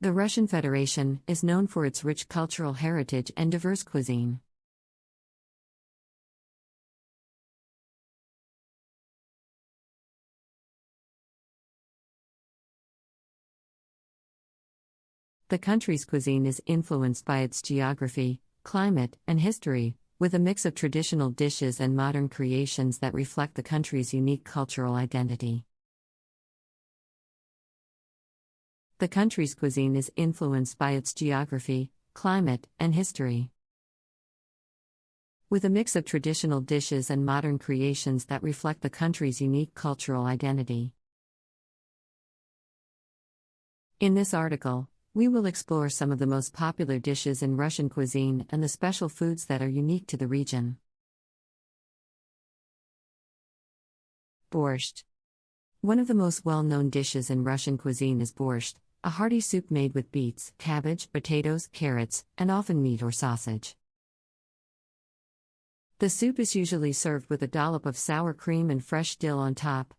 The Russian Federation is known for its rich cultural heritage and diverse cuisine. The country's cuisine is influenced by its geography, climate, and history, with a mix of traditional dishes and modern creations that reflect the country's unique cultural identity. The country's cuisine is influenced by its geography, climate, and history. With a mix of traditional dishes and modern creations that reflect the country's unique cultural identity. In this article, we will explore some of the most popular dishes in Russian cuisine and the special foods that are unique to the region. Borscht. One of the most well-known dishes in Russian cuisine is borscht, a hearty soup made with beets, cabbage, potatoes, carrots, and often meat or sausage. The soup is usually served with a dollop of sour cream and fresh dill on top.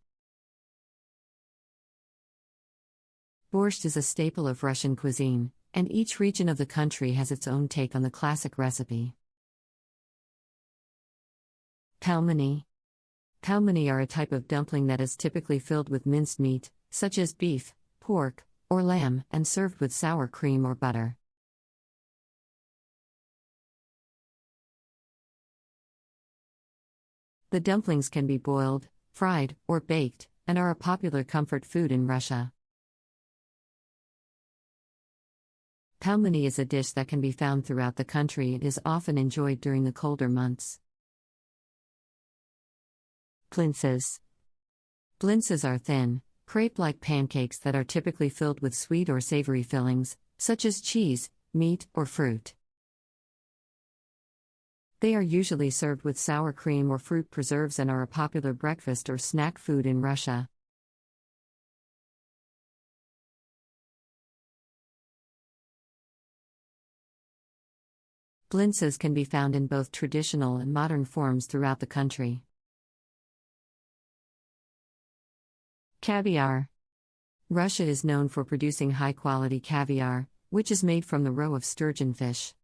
Borscht is a staple of Russian cuisine, and each region of the country has its own take on the classic recipe. Pelmeni. Pelmeni are a type of dumpling that is typically filled with minced meat, such as beef, pork, or lamb, and served with sour cream or butter. The dumplings can be boiled, fried, or baked, and are a popular comfort food in Russia. Pelmeni is a dish that can be found throughout the country and is often enjoyed during the colder months. Blintzes. Blintzes are thin, crepe-like pancakes that are typically filled with sweet or savory fillings, such as cheese, meat, or fruit. They are usually served with sour cream or fruit preserves and are a popular breakfast or snack food in Russia. Blintzes can be found in both traditional and modern forms throughout the country. Caviar. Russia is known for producing high-quality caviar, which is made from the roe of sturgeon fish.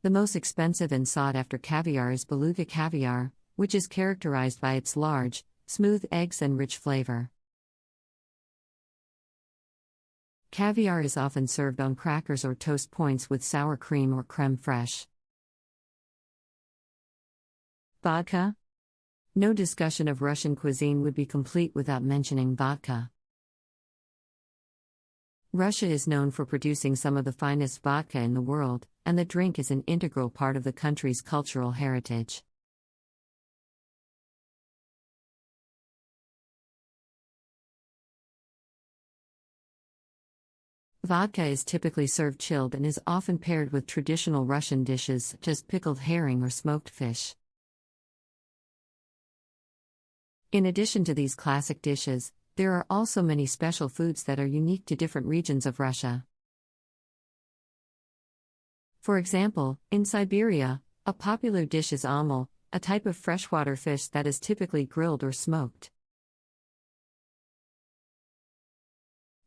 The most expensive and sought-after caviar is beluga caviar, which is characterized by its large, smooth eggs and rich flavor. Caviar is often served on crackers or toast points with sour cream or crème fraîche. Vodka. No discussion of Russian cuisine would be complete without mentioning vodka. Russia is known for producing some of the finest vodka in the world, and the drink is an integral part of the country's cultural heritage. Vodka is typically served chilled and is often paired with traditional Russian dishes such as pickled herring or smoked fish. In addition to these classic dishes, there are also many special foods that are unique to different regions of Russia. For example, in Siberia, a popular dish is omel, a type of freshwater fish that is typically grilled or smoked.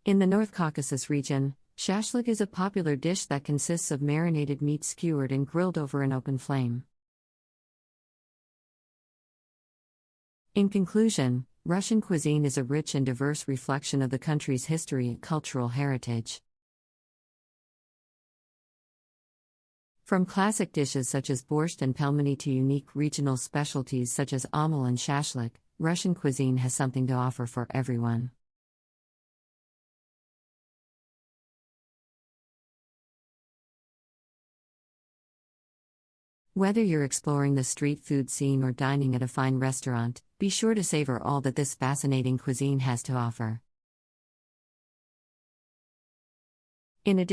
In the North Caucasus region, shashlik is a popular dish that consists of marinated meat skewered and grilled over an open flame. In conclusion, Russian cuisine is a rich and diverse reflection of the country's history and cultural heritage. From classic dishes such as borscht and pelmeni to unique regional specialties such as omel and shashlik, Russian cuisine has something to offer for everyone. Whether you're exploring the street food scene or dining at a fine restaurant, be sure to savor all that this fascinating cuisine has to offer. In addition,